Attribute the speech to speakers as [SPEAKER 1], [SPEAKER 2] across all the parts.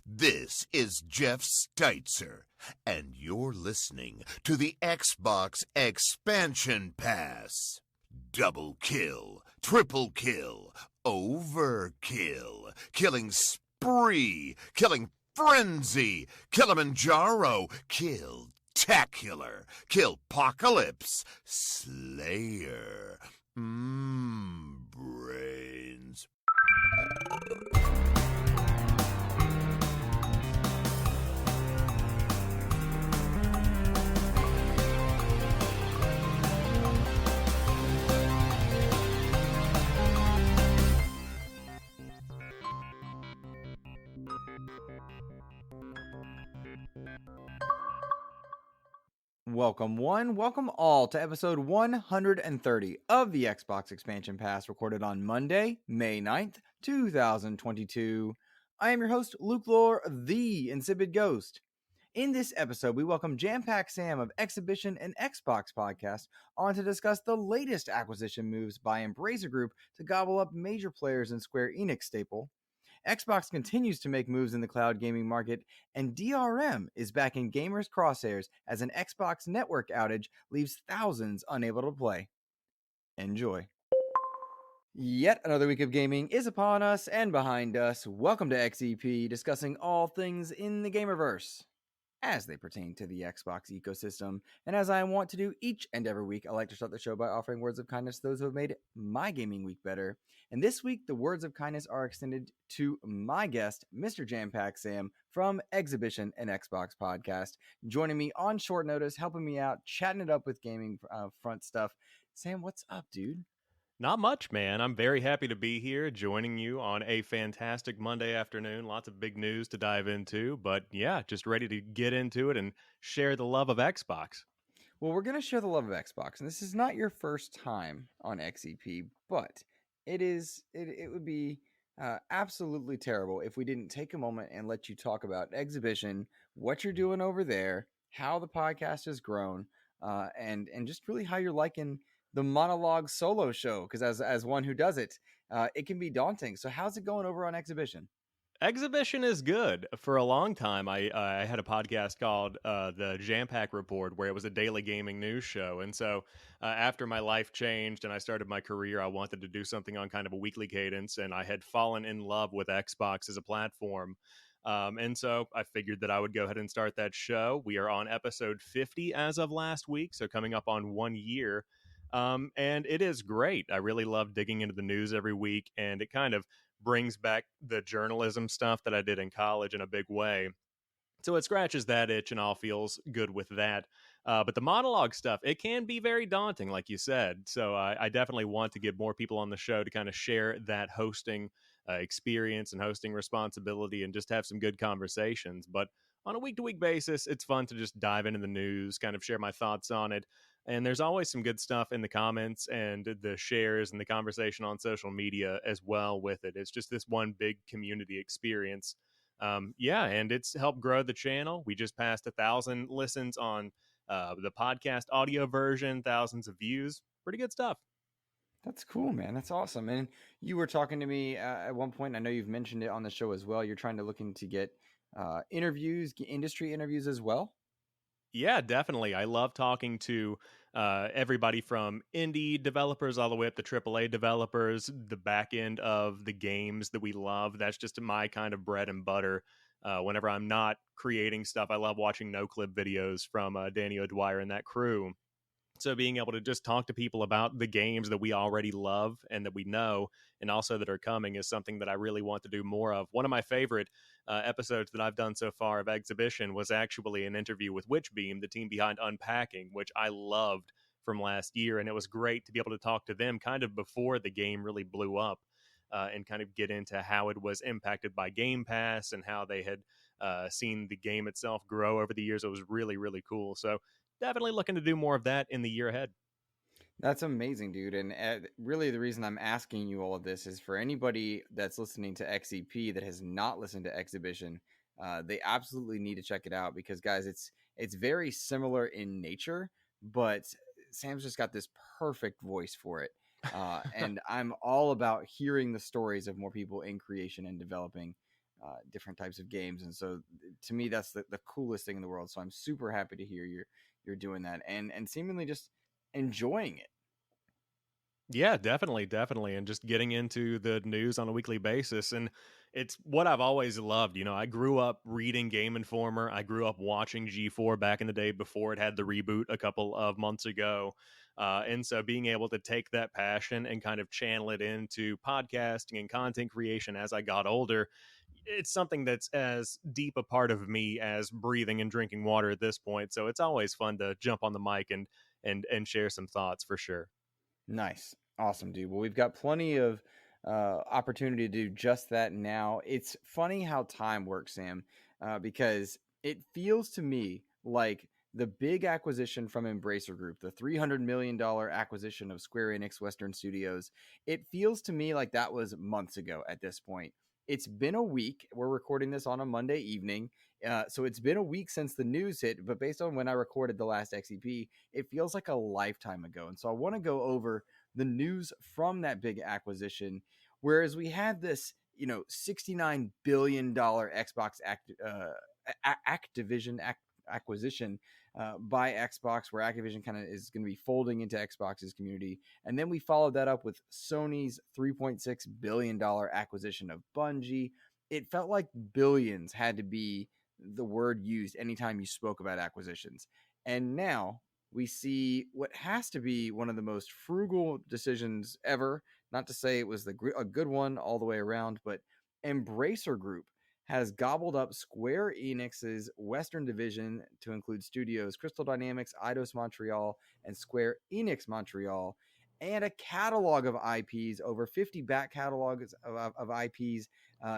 [SPEAKER 1] This is Jeff Steitzer, and you're listening to the Xbox Expansion Pass. Double kill, triple kill, overkill, killing spree, killing frenzy, Kilimanjaro, kill-tacular, kill-pocalypse, slayer, brains.
[SPEAKER 2] Welcome welcome all to episode 130 of the Xbox Expansion Pass, recorded on Monday, May 9th, 2022. I am your host, Lohr, the InsipidGhost. In this episode, we welcome Jampack Sam of Xhibition and Xbox podcast on to discuss the latest acquisition moves by Embracer Group to gobble up major players in Square Enix staple. Xbox continues to make moves in the cloud gaming market, and DRM is back in gamers' crosshairs as an Xbox network outage leaves thousands unable to play. Enjoy. Yet another week of gaming is upon us and behind us. Welcome to XEP, discussing all things in the gamerverse as they pertain to the Xbox ecosystem. And as I want to do each and every week, I like to start the show by offering words of kindness to those who have made my gaming week better. And this week, the words of kindness are extended to my guest, Mr. Jampack Sam from Xhibition and Xbox podcast, joining me on short notice, helping me out, chatting it up with gaming front stuff. Sam, what's up, dude?
[SPEAKER 3] Not much, man. I'm very happy to be here joining you on a fantastic Monday afternoon. Lots of big news to dive into, but yeah, just ready to get into it and share the love of Xbox.
[SPEAKER 2] Well, we're going to share the love of Xbox, and this is not your first time on XEP, but it would be absolutely terrible if we didn't take a moment and let you talk about Xhibition, what you're doing over there, how the podcast has grown, and just really how you're liking the monologue solo show, because as one who does it, it can be daunting. So how's it going over on Xhibition?
[SPEAKER 3] Xhibition is good. For a long time, I had a podcast called the Jampack Report, where it was a daily gaming news show. And so after my life changed and I started my career, I wanted to do something on kind of a weekly cadence. And I had fallen in love with Xbox as a platform. And so I figured that I would go ahead and start that show. We are on episode 50 as of last week, so coming up on 1 year. And it is great. I really love digging into the news every week, and it kind of brings back the journalism stuff that I did in college in a big way. So it scratches that itch and all feels good with that. But the monologue stuff, it can be very daunting, like you said. So I definitely want to get more people on the show to kind of share that hosting experience and hosting responsibility and just have some good conversations. But on a week-to-week basis, it's fun to just dive into the news, kind of share my thoughts on it. And there's always some good stuff in the comments and the shares and the conversation on social media as well with it. It's just this one big community experience. And it's helped grow the channel. We just passed 1,000 listens on the podcast audio version, thousands of views. Pretty good stuff.
[SPEAKER 2] That's cool, man. That's awesome. And you were talking to me at one point. I know you've mentioned it on the show as well. You're trying to looking to get interviews, industry interviews as well.
[SPEAKER 3] Yeah, definitely. I love talking to everybody from indie developers all the way up to AAA developers, the back end of the games that we love. That's just my kind of bread and butter. Whenever I'm not creating stuff, I love watching no-clip videos from Danny O'Dwyer and that crew. So being able to just talk to people about the games that we already love and that we know and also that are coming is something that I really want to do more of. One of my favorite episodes that I've done so far of Xhibition was actually an interview with Witchbeam, the team behind Unpacking, which I loved from last year. And it was great to be able to talk to them kind of before the game really blew up and kind of get into how it was impacted by Game Pass and how they had seen the game itself grow over the years. It was really, really cool. So definitely looking to do more of that in the year ahead.
[SPEAKER 2] That's amazing, dude. And really the reason I'm asking you all of this is for anybody that's listening to XEP that has not listened to Xhibition, they absolutely need to check it out because, guys, it's very similar in nature, but Sam's just got this perfect voice for it. And I'm all about hearing the stories of more people in creation and developing. different types of games. And so to me, that's the coolest thing in the world. So I'm super happy to hear you're doing that and seemingly just enjoying it.
[SPEAKER 3] Yeah, definitely, and just getting into the news on a weekly basis, and it's what I've always loved. I grew up reading Game Informer. I grew up watching G4 back in the day before it had the reboot a couple of months ago, and so being able to take that passion and kind of channel it into podcasting and content creation as I got older, it's something that's as deep a part of me as breathing and drinking water at this point. So it's always fun to jump on the mic and share some thoughts for sure.
[SPEAKER 2] Nice. Awesome, dude. Well, we've got plenty of opportunity to do just that now. It's funny how time works, Sam, because it feels to me like the big acquisition from Embracer Group, the $300 million acquisition of Square Enix Western Studios, it feels to me like that was months ago at this point. It's been a week. We're recording this on a Monday evening. So it's been a week since the news hit, but based on when I recorded the last XEP, it feels like a lifetime ago. And so I want to go over the news from that big acquisition. Whereas we had this, $69 billion Xbox Activision acquisition by Xbox, where Activision kind of is going to be folding into Xbox's community. And then we followed that up with Sony's $3.6 billion acquisition of Bungie. It felt like billions had to be the word used anytime you spoke about acquisitions. And now we see what has to be one of the most frugal decisions ever. Not to say it was a good one all the way around, but Embracer Group has gobbled up Square Enix's Western division to include studios Crystal Dynamics, Eidos Montreal, and Square Enix Montreal, and a catalog of IPs, over 50 back catalogs of IPs,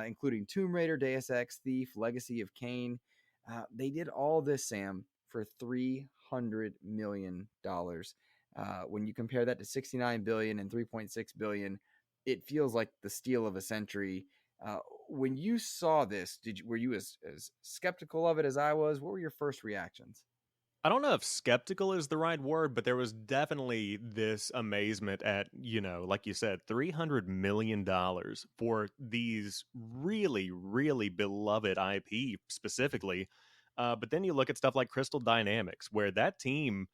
[SPEAKER 2] including Tomb Raider, Deus Ex, Thief, Legacy of Kain. They did all this, Sam, for $300 million. When you compare that to $69 billion and $3.6 billion, it feels like the steal of a century. When you saw this, were you as skeptical of it as I was? What were your first reactions?
[SPEAKER 3] I don't know if skeptical is the right word, but there was definitely this amazement at, like you said, $300 million for these really, really beloved IP specifically. But then you look at stuff like Crystal Dynamics, where that team,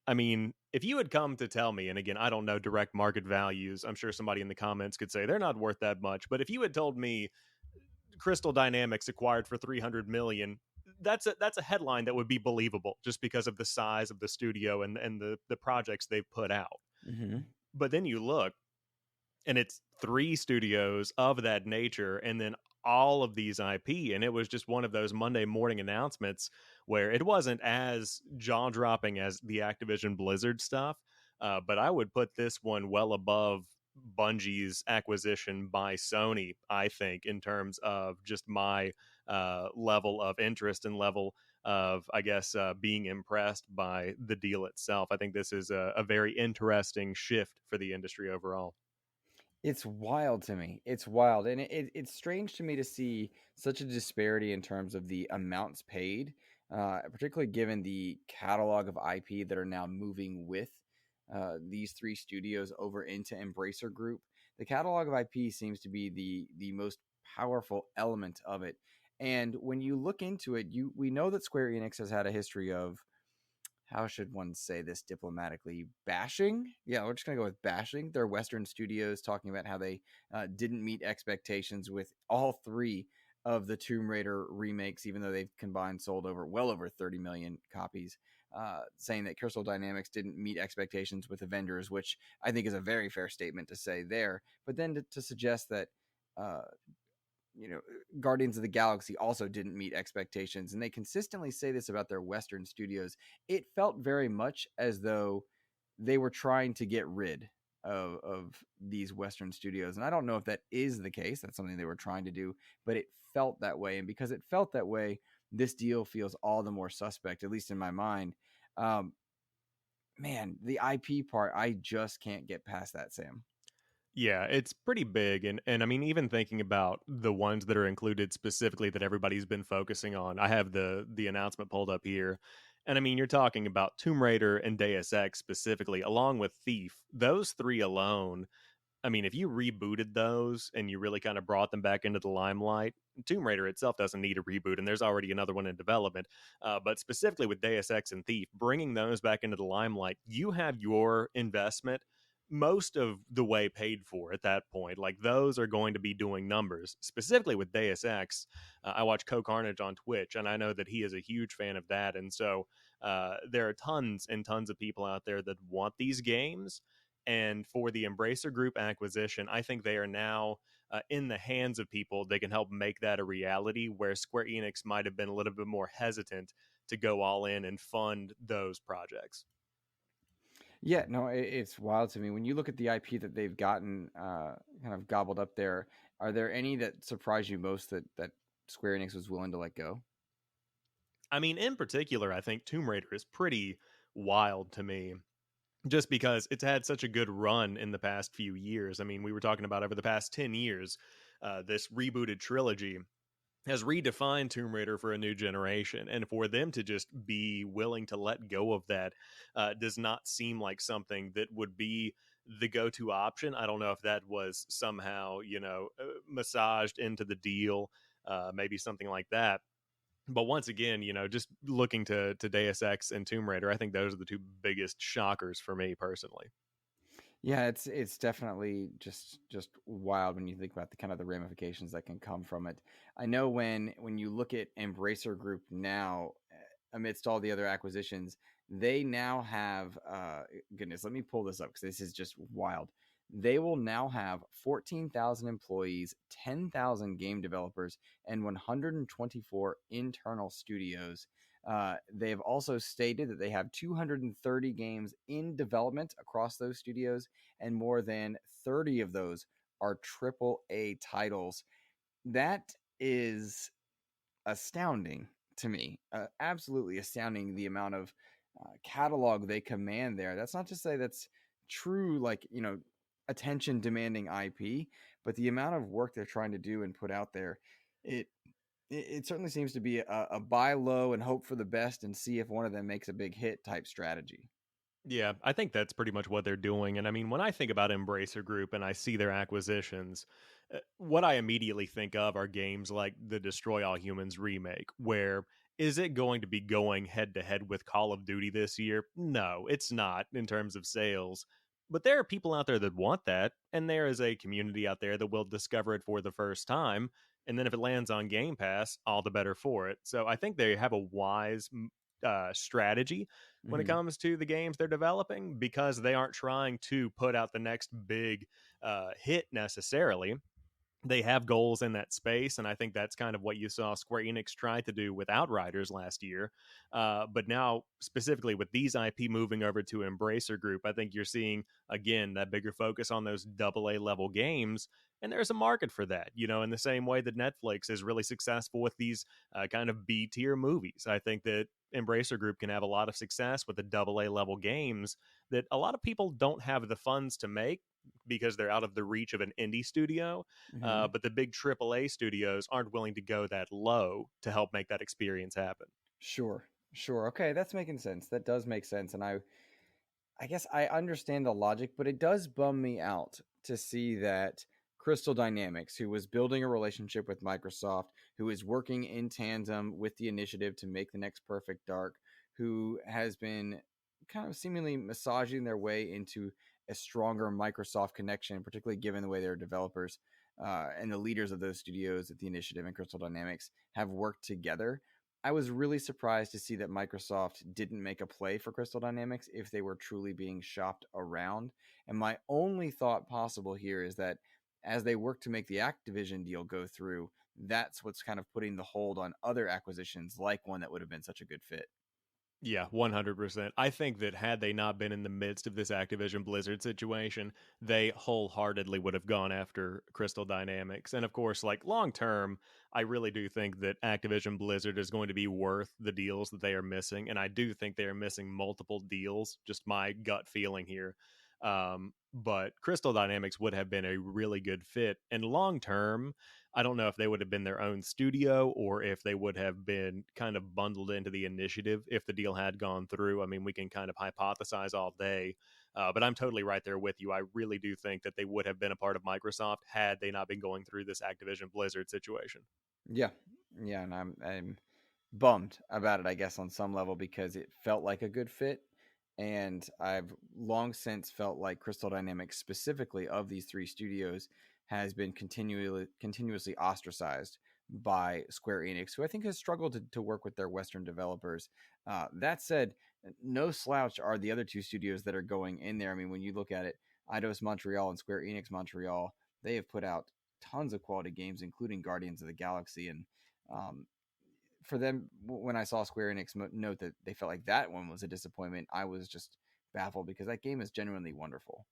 [SPEAKER 3] I mean, if you had come to tell me, and again, I don't know direct market values, I'm sure somebody in the comments could say they're not worth that much. But if you had told me Crystal Dynamics acquired for 300 million, that's a headline that would be believable just because of the size of the studio and the projects they've put out.
[SPEAKER 2] Mm-hmm.
[SPEAKER 3] But then you look, and it's 3 studios of that nature, and then all of these IP, and it was just one of those Monday morning announcements where it wasn't as jaw-dropping as the Activision Blizzard stuff, but I would put this one well above Bungie's acquisition by Sony, I think, in terms of just my level of interest and level of, I guess, being impressed by the deal itself. I think this is a very interesting shift for the industry overall.
[SPEAKER 2] It's wild to me. It's wild. And it's strange to me to see such a disparity in terms of the amounts paid, particularly given the catalog of IP that are now moving with these 3 studios over into Embracer Group. The catalog of IP seems to be the most powerful element of it. And when you look into it, we know that Square Enix has had a history of, how should one say this diplomatically, bashing? Yeah, we're just going to go with bashing. Their Western studios, talking about how they didn't meet expectations with all 3 of the Tomb Raider remakes, even though they've combined sold well over 30 million copies, saying that Crystal Dynamics didn't meet expectations with Avengers, which I think is a very fair statement to say there. But then to suggest that Guardians of the Galaxy also didn't meet expectations, and they consistently say this about their Western studios. It felt very much as though they were trying to get rid of these Western studios, and I don't know if that is the case. That's something they were trying to do, but it felt that way, and because it felt that way, this deal feels all the more suspect, at least in my mind. Man, the IP part, I just can't get past that, Sam.
[SPEAKER 3] Yeah, it's pretty big, and I mean, even thinking about the ones that are included specifically that everybody's been focusing on. I have the announcement pulled up here, and I mean, you're talking about Tomb Raider and Deus Ex specifically, along with Thief. Those 3 alone, I mean, if you rebooted those and you really kind of brought them back into the limelight, Tomb Raider itself doesn't need a reboot, and there's already another one in development. But specifically with Deus Ex and Thief, bringing those back into the limelight, you have your investment most of the way paid for at that point. Like, those are going to be doing numbers. Specifically with Deus Ex, I watch Co Carnage on Twitch, and I know that he is a huge fan of that. And so there are tons and tons of people out there that want these games. And for the Embracer Group acquisition, I think they are now in the hands of people. They can help make that a reality, where Square Enix might have been a little bit more hesitant to go all in and fund those projects.
[SPEAKER 2] Yeah, no, it's wild to me when you look at the IP that they've gotten kind of gobbled up there. Are there any that surprise you most that Square Enix was willing to let go?
[SPEAKER 3] I mean, in particular, I think Tomb Raider is pretty wild to me, just because it's had such a good run in the past few years. I mean, we were talking about over the past 10 years, this rebooted trilogy has redefined Tomb Raider for a new generation. And for them to just be willing to let go of that does not seem like something that would be the go-to option. I don't know if that was somehow, massaged into the deal, maybe something like that. But once again, just looking to Deus Ex and Tomb Raider, I think those are the two biggest shockers for me personally.
[SPEAKER 2] Yeah, it's definitely just wild when you think about the kind of the ramifications that can come from it. I know when you look at Embracer Group now, amidst all the other acquisitions, they now have goodness, let me pull this up because this is just wild. They will now have 14,000 employees, 10,000 game developers, and 124 internal studios. They have also stated that they have 230 games in development across those studios, and more than 30 of those are AAA titles. That is astounding to me. Absolutely astounding, the amount of catalog they command there. That's not to say that's true, like, attention demanding IP, but the amount of work they're trying to do and put out there, it it certainly seems to be a buy low and hope for the best and see if one of them makes a big hit type strategy.
[SPEAKER 3] Yeah, I think that's pretty much what they're doing. And I mean, when I think about Embracer Group and I see their acquisitions, what I immediately think of are games like the Destroy All Humans remake, where is it going to be going head to head with Call of Duty this year? No, it's not in terms of sales. But there are people out there that want that, and there is a community out there that will discover it for the first time. And then if it lands on Game Pass, all the better for it. So I think they have a wise strategy when it
[SPEAKER 2] Mhm.
[SPEAKER 3] comes to the games they're developing, because they aren't trying to put out the next big hit necessarily. They have goals in that space, and I think that's kind of what you saw Square Enix try to do with Outriders last year. But now, specifically with these IP moving over to Embracer Group, I think you're seeing, again, that bigger focus on those AA level games, and there's a market for that, in the same way that Netflix is really successful with these kind of B tier movies. I think that Embracer Group can have a lot of success with the AA level games that a lot of people don't have the funds to make because they're out of the reach of an indie studio.
[SPEAKER 2] Mhm.
[SPEAKER 3] But the big AAA studios aren't willing to go that low to help make that experience happen.
[SPEAKER 2] Sure. Sure. Okay, that's making sense. That does make sense, and I guess I understand the logic, but it does bum me out to see that Crystal Dynamics, who was building a relationship with Microsoft, who is working in tandem with the initiative to make the next Perfect Dark, who has been kind of seemingly massaging their way into a stronger Microsoft connection, particularly given the way their developers and the leaders of those studios at the initiative and Crystal Dynamics have worked together. I was really surprised to see that Microsoft didn't make a play for Crystal Dynamics if they were truly being shopped around. And my only thought possible here is that as they work to make the Activision deal go through, that's what's kind of putting the hold on other acquisitions, like one that would have been such a good fit.
[SPEAKER 3] Yeah, 100%. I think that had they not been in the midst of this Activision Blizzard situation, they wholeheartedly would have gone after Crystal Dynamics. And of course, like long term, I really do think that Activision Blizzard is going to be worth the deals that they are missing. And I do think they are missing multiple deals, just my gut feeling here. But Crystal Dynamics would have been a really good fit. And long term, I don't know if they would have been their own studio or if they would have been kind of bundled into the initiative if the deal had gone through. I mean, we can kind of hypothesize all day. But I'm totally right there with you. I really do think that they would have been a part of Microsoft had they not been going through this Activision Blizzard situation.
[SPEAKER 2] Yeah, yeah, and I'm bummed about it, I guess, on some level because it felt like a good fit. And I've long since felt like Crystal Dynamics, specifically of these three studios, has been continuously ostracized by Square Enix, who I think has struggled to work with their Western developers. That said, no slouch are the other two studios that are going in there. I mean, when you look at it, Eidos Montreal and Square Enix Montreal, they have put out tons of quality games, including Guardians of the Galaxy. And um, for them, when I saw Square Enix note that they felt like that one was a disappointment, I was just baffled because that game is genuinely wonderful.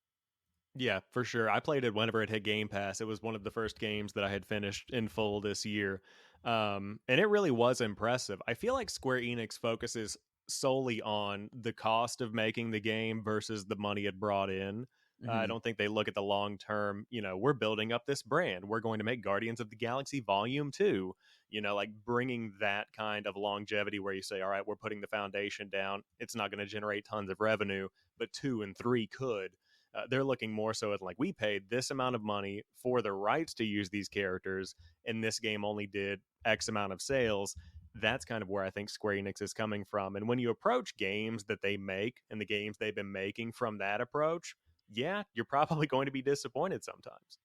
[SPEAKER 3] Yeah, for sure. I played it whenever it hit Game Pass. It was one of the first games that I had finished in full this year. And it really was impressive. I feel like Square Enix focuses solely on the cost of making the game versus the money it brought in. I
[SPEAKER 2] Mm-hmm.
[SPEAKER 3] don't think they look at the long term, we're building up this brand. We're going to make Guardians of the Galaxy Volume 2, like bringing that kind of longevity where you say, all right, we're putting the foundation down. It's not going to generate tons of revenue, but 2 and 3 could. They're looking more so at like, we paid this amount of money for the rights to use these characters, and this game only did X amount of sales. That's kind of where I think Square Enix is coming from. And when you approach games that they make and the games they've been making from that approach, yeah, you're probably going to be disappointed sometimes.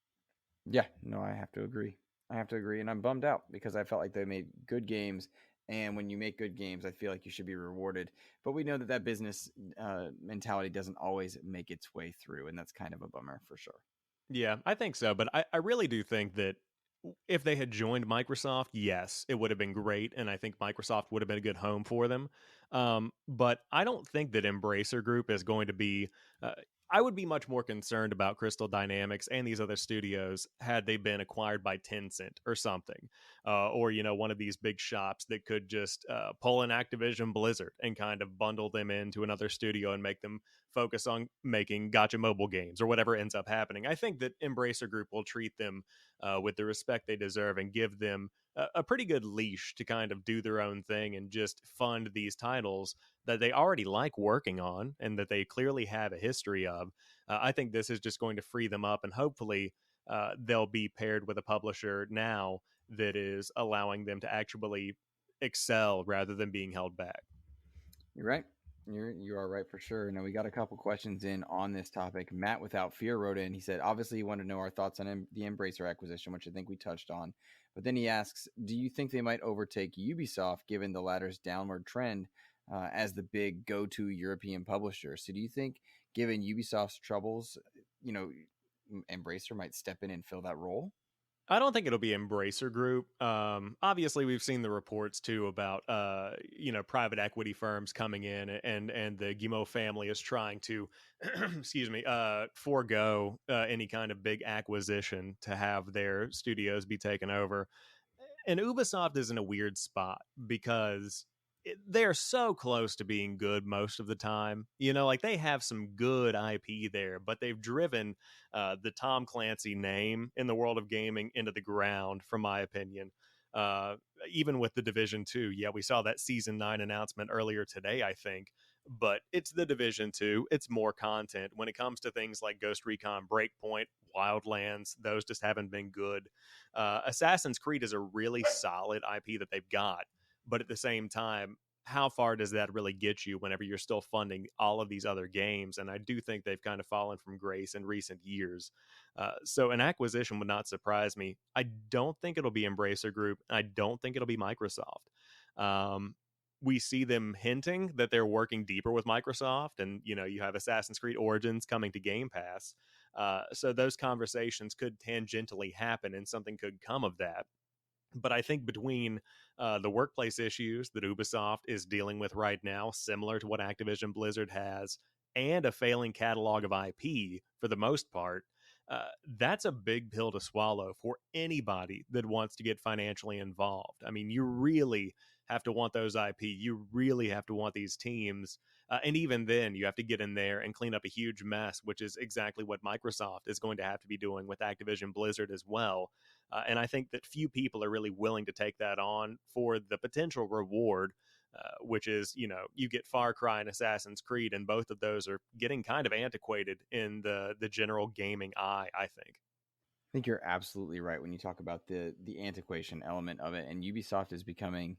[SPEAKER 2] Yeah, no, I have to agree. I have to agree, and I'm bummed out because I felt like they made good games. And when you make good games, I feel like you should be rewarded. But we know that business mentality doesn't always make its way through, and that's kind of a bummer for sure.
[SPEAKER 3] Yeah, I think so. But I really do think that if they had joined Microsoft, yes, it would have been great. And I think Microsoft would have been a good home for them. But I don't think that Embracer Group is going to be. I would be much more concerned about Crystal Dynamics and these other studios had they been acquired by Tencent or something, or one of these big shops that could just pull an Activision Blizzard and kind of bundle them into another studio and make them focus on making gotcha mobile games or whatever ends up happening. I think that Embracer Group will treat them with the respect they deserve and give them a pretty good leash to kind of do their own thing and just fund these titles that they already like working on and that they clearly have a history of. I think this is just going to free them up, and hopefully they'll be paired with a publisher now that is allowing them to actually excel rather than being held back.
[SPEAKER 2] You're right. You are right for sure. Now we got a couple questions in on this topic. Matt Without Fear wrote in. He said, obviously, he wanted to know our thoughts on the Embracer acquisition, which I think we touched on. But then he asks, do you think they might overtake Ubisoft given the latter's downward trend as the big go-to European publisher? So do you think, given Ubisoft's troubles, Embracer might step in and fill that role?
[SPEAKER 3] I don't think it'll be Embracer Group. Obviously, we've seen the reports too about private equity firms coming in, and the Guillemot family is trying to, excuse me, forego any kind of big acquisition to have their studios be taken over. And Ubisoft is in a weird spot because they're so close to being good most of the time. Like they have some good IP there, but they've driven the Tom Clancy name in the world of gaming into the ground, from my opinion. Uh, Even with the Division 2, yeah, we saw that Season 9 announcement earlier today, I think. But it's the Division 2. It's more content. When it comes to things like Ghost Recon Breakpoint, Wildlands, those just haven't been good. Assassin's Creed is a really solid IP that they've got. But at the same time, how far does that really get you whenever you're still funding all of these other games? And I do think they've kind of fallen from grace in recent years. So an acquisition would not surprise me. I don't think it'll be Embracer Group. I don't think it'll be Microsoft. We see them hinting that they're working deeper with Microsoft, and you have Assassin's Creed Origins coming to Game Pass. So those conversations could tangentially happen, and something could come of that. But I think between the workplace issues that Ubisoft is dealing with right now, similar to what Activision Blizzard has, and a failing catalog of IP for the most part, that's a big pill to swallow for anybody that wants to get financially involved. I mean, you really have to want those IP. You really have to want these teams. And even then, you have to get in there and clean up a huge mess, which is exactly what Microsoft is going to have to be doing with Activision Blizzard as well. And I think that few people are really willing to take that on for the potential reward which is, you get Far Cry and Assassin's Creed, and both of those are getting kind of antiquated in the general gaming eye, I think.
[SPEAKER 2] I think you're absolutely right when you talk about the antiquation element of it, and Ubisoft is becoming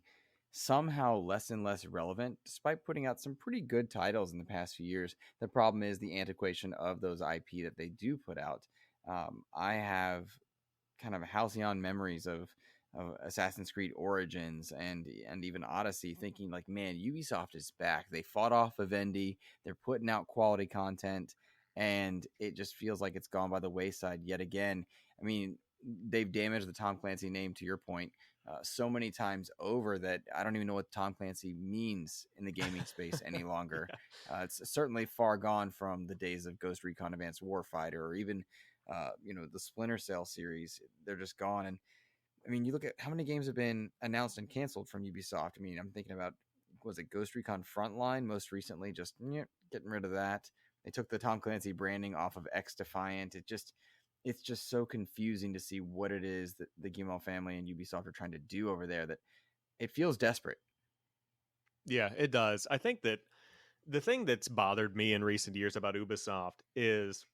[SPEAKER 2] somehow less and less relevant, despite putting out some pretty good titles in the past few years. The problem is the antiquation of those IP that they do put out. I have kind of halcyon memories of Assassin's Creed Origins and even Odyssey, thinking like, man, Ubisoft is back. They fought off Vivendi. They're putting out quality content, and it just feels like it's gone by the wayside yet again. I mean, they've damaged the Tom Clancy name, to your point, so many times over that I don't even know what Tom Clancy means in the gaming space any longer. It's certainly far gone from the days of Ghost Recon Advanced Warfighter, or even the Splinter Cell series. They're just gone. And I mean, you look at how many games have been announced and canceled from Ubisoft. I mean, I'm thinking about, was it Ghost Recon Frontline most recently? Just getting rid of that. They took the Tom Clancy branding off of X Defiant. It's just so confusing to see what it is that the Guillemot family and Ubisoft are trying to do over there, that it feels desperate.
[SPEAKER 3] Yeah, it does. I think that the thing that's bothered me in recent years about Ubisoft is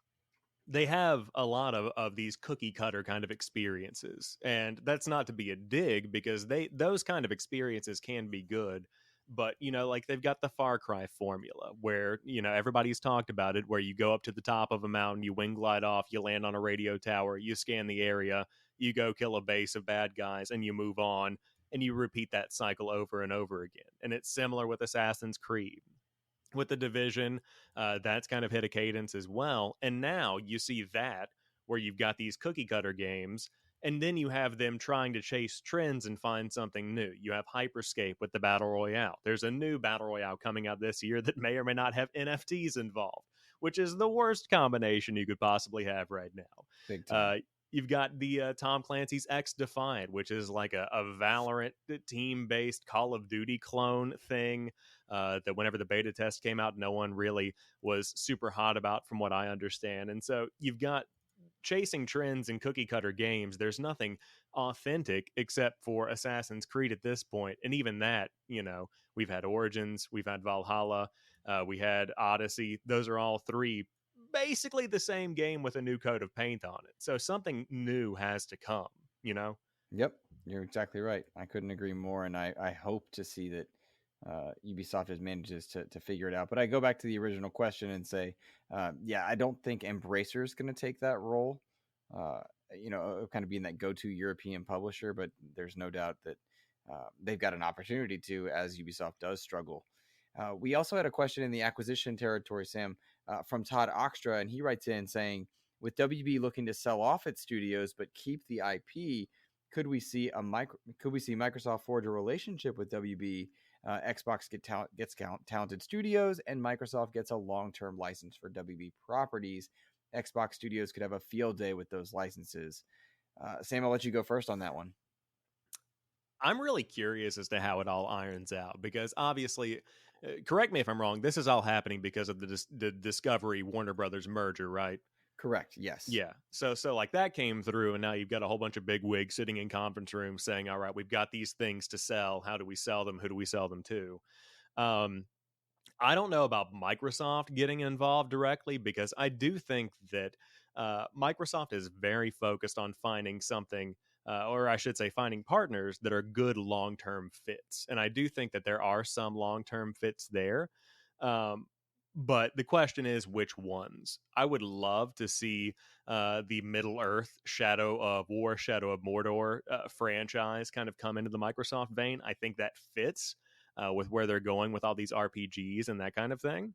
[SPEAKER 3] they have a lot of these cookie cutter kind of experiences, and that's not to be a dig, because those kind of experiences can be good, but like they've got the Far Cry formula where everybody's talked about it, where you go up to the top of a mountain, you wing glide off, you land on a radio tower, you scan the area, you go kill a base of bad guys, and you move on, and you repeat that cycle over and over again. And it's similar with Assassin's Creed, with the Division. That's kind of hit a cadence as well. And now you see that, where you've got these cookie cutter games, and then you have them trying to chase trends and find something new. You have Hyperscape with the Battle Royale. There's a new Battle Royale coming out this year that may or may not have NFTs involved, which is the worst combination you could possibly have right now.
[SPEAKER 2] Big time.
[SPEAKER 3] You've got the Tom Clancy's X Defiant, which is like a Valorant team-based Call of Duty clone thing that whenever the beta test came out, no one really was super hot about, from what I understand. And so you've got chasing trends in cookie cutter games. There's nothing authentic except for Assassin's Creed at this point. And even that, we've had Origins, we've had Valhalla, we had Odyssey. Those are all three basically the same game with a new coat of paint on it. So something new has to come,
[SPEAKER 2] Yep, you're exactly right. I couldn't agree more, and I hope to see that Ubisoft has manages to figure it out. But I go back to the original question and say, I don't think Embracer is going to take that role, kind of being that go-to European publisher, but there's no doubt that they've got an opportunity to, as Ubisoft does struggle. We also had a question in the acquisition territory, Sam, from Todd Oxtra, and he writes in saying, with WB looking to sell off its studios but keep the IP, could we see Microsoft forge a relationship with WB? Xbox gets talented studios, and Microsoft gets a long-term license for WB properties. Xbox studios could have a field day with those licenses. Sam, I'll let you go first on that one.
[SPEAKER 3] I'm really curious as to how it all irons out, because obviously, correct me if I'm wrong, this is all happening because of the Discovery Warner Brothers merger, right?
[SPEAKER 2] Correct. Yes.
[SPEAKER 3] Yeah. So like that came through, and now you've got a whole bunch of big wigs sitting in conference rooms saying, all right, we've got these things to sell. How do we sell them? Who do we sell them to? I don't know about Microsoft getting involved directly, because I do think that Microsoft is very focused on finding something, or I should say finding partners that are good long-term fits. And I do think that there are some long-term fits there. But the question is, which ones? I would love to see the Middle-earth Shadow of War, Shadow of Mordor franchise kind of come into the Microsoft vein. I think that fits with where they're going with all these RPGs and that kind of thing.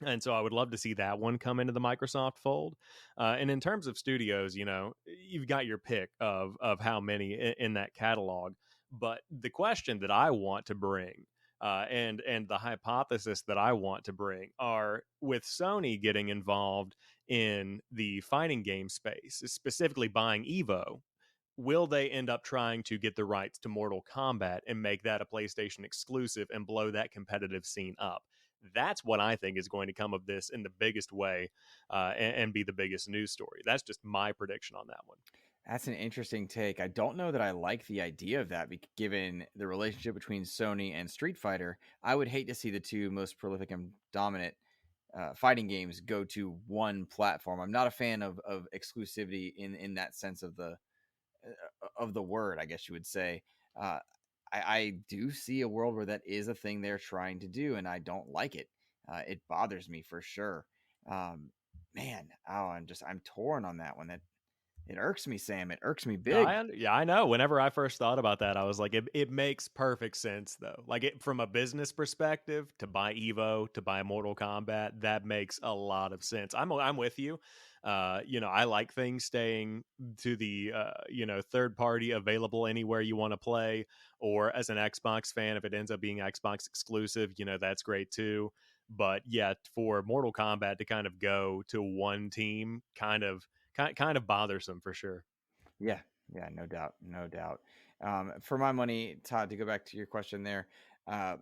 [SPEAKER 3] And so I would love to see that one come into the Microsoft fold. And in terms of studios, you've got your pick of how many in that catalog. But the question that I want to bring, and the hypothesis that I want to bring, are, with Sony getting involved in the fighting game space, specifically buying Evo, will they end up trying to get the rights to Mortal Kombat and make that a PlayStation exclusive and blow that competitive scene up? That's what I think is going to come of this in the biggest way, and be the biggest news story. That's just my prediction on that one.
[SPEAKER 2] That's an interesting take. I don't know that I like the idea of that, given the relationship between Sony and Street Fighter. I would hate to see the two most prolific and dominant fighting games go to one platform. I'm not a fan of exclusivity in that sense of the word, I guess you would say. Uh, I do see a world where that is a thing they're trying to do, and I don't like it. It bothers me for sure. Um, man, I'm torn on that one. That it irks me, Sam. It irks me
[SPEAKER 3] No,
[SPEAKER 2] big.
[SPEAKER 3] yeah, I know. Whenever I first thought about that, I was like, it makes perfect sense though. Like it from a business perspective, to buy Evo, to buy Mortal Kombat, that makes a lot of sense. I'm with you. I like things staying to the third party available anywhere you want to play, or as an Xbox fan, if it ends up being Xbox exclusive, that's great too. But yeah, for Mortal Kombat to kind of go to one team, kind of bothersome for sure.
[SPEAKER 2] Yeah, yeah, no doubt, no doubt. For my money, Todd, to go back to your question there, uh,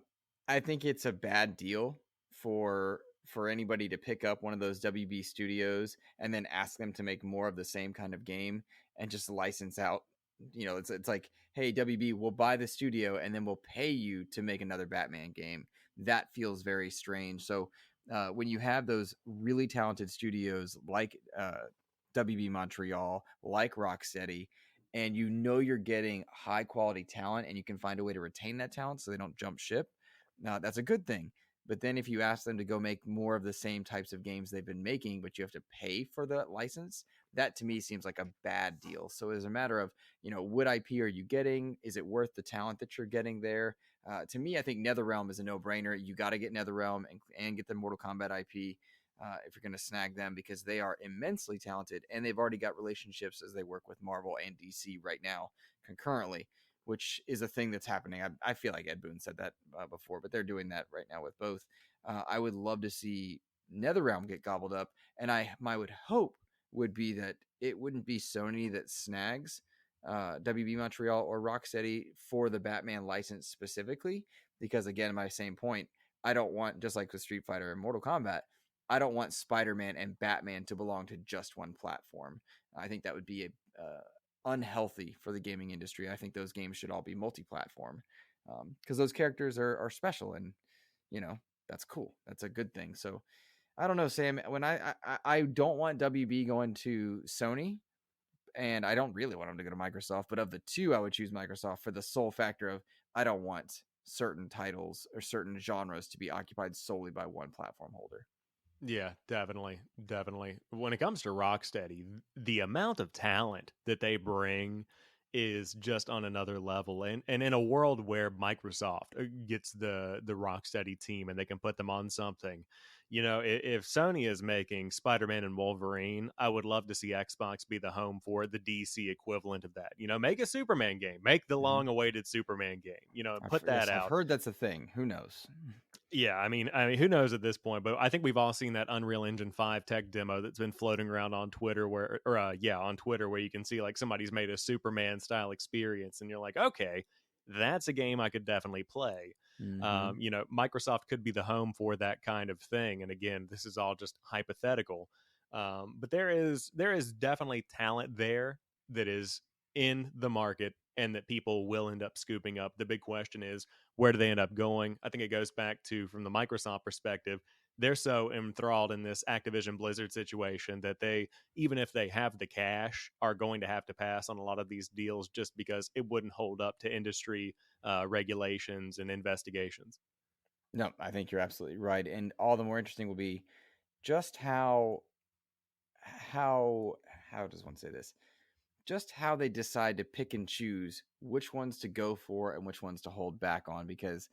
[SPEAKER 2] I think it's a bad deal for anybody to pick up one of those WB studios and then ask them to make more of the same kind of game and just license out. It's like, hey, WB, we'll buy the studio and then we'll pay you to make another Batman game. That feels very strange. So when you have those really talented studios like WB Montreal, like Rocksteady, and you're getting high quality talent and you can find a way to retain that talent so they don't jump ship, now that's a good thing. But then if you ask them to go make more of the same types of games they've been making, but you have to pay for the license, that to me seems like a bad deal. So as a matter of, what IP are you getting? Is it worth the talent that you're getting there? To me, I think NetherRealm is a no-brainer. You got to get NetherRealm and get the Mortal Kombat IP if you're going to snag them, because they are immensely talented and they've already got relationships as they work with Marvel and DC right now concurrently, which is a thing that's happening. I feel like Ed Boon said that before, but they're doing that right now with both. I would love to see NetherRealm get gobbled up, and my would hope would be that it wouldn't be Sony that snags WB Montreal or Rocksteady for the Batman license specifically, because again, my same point, I don't want, just like with Street Fighter and Mortal Kombat, I don't want Spider-Man and Batman to belong to just one platform. I think that would be unhealthy for the gaming industry. I think those games should all be multi-platform because those characters are special, and that's cool. That's a good thing. So I don't know, Sam. When I don't want WB going to Sony, and I don't really want them to go to Microsoft. But of the two, I would choose Microsoft for the sole factor of I don't want certain titles or certain genres to be occupied solely by one platform holder.
[SPEAKER 3] Yeah, definitely. Definitely. When it comes to Rocksteady, the amount of talent that they bring is just on another level. And in a world where Microsoft gets the Rocksteady team and they can put them on something, if Sony is making Spider-Man and Wolverine, I would love to see Xbox be the home for the DC equivalent of that. Make a Superman game, make the
[SPEAKER 2] Mhm.
[SPEAKER 3] long-awaited Superman game, put
[SPEAKER 2] Yes,
[SPEAKER 3] that
[SPEAKER 2] I've
[SPEAKER 3] out.
[SPEAKER 2] heard that's a thing. Who knows?
[SPEAKER 3] Yeah, I mean, who knows at this point? But I think we've all seen that Unreal Engine 5 tech demo that's been floating around on Twitter, on Twitter, where you can see like somebody's made a Superman style experience, and you're like, okay, that's a game I could definitely play.
[SPEAKER 2] Mm-hmm.
[SPEAKER 3] Microsoft could be the home for that kind of thing, and again, this is all just hypothetical. But there is definitely talent there that is in the market and that people will end up scooping up. The big question is, where do they end up going? I think it goes back to, from the Microsoft perspective, they're so enthralled in this Activision Blizzard situation that they, even if they have the cash, are going to have to pass on a lot of these deals just because it wouldn't hold up to industry regulations and investigations.
[SPEAKER 2] No, I think you're absolutely right. And all the more interesting will be just how how does one say this? Just how they decide to pick and choose which ones to go for and which ones to hold back on. Because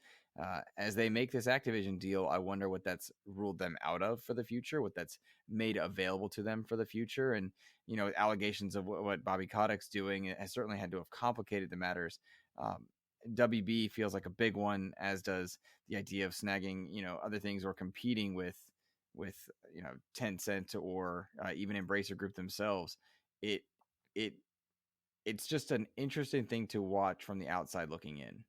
[SPEAKER 2] as they make this Activision deal, I wonder what that's ruled them out of for the future, what that's made available to them for the future. And, allegations of what Bobby Kotick's doing has certainly had to have complicated the matters. Um, WB feels like a big one, as does the idea of snagging, other things or competing with 10 Cent or even Embracer Group themselves. It it it's just an interesting thing to watch from the outside looking in.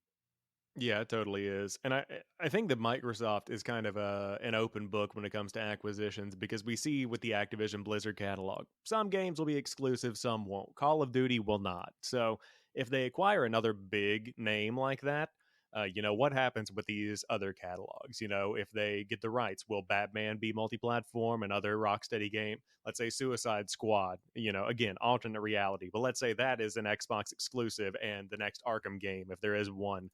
[SPEAKER 3] Yeah, it totally is. And I think that Microsoft is kind of an open book when it comes to acquisitions because we see with the Activision Blizzard catalog, some games will be exclusive, some won't. Call of Duty will not. So if they acquire another big name like that, what happens with these other catalogs? If they get the rights, will Batman be multi-platform and other Rocksteady game? Let's say Suicide Squad, again, alternate reality. But let's say that is an Xbox exclusive and the next Arkham game, if there is one,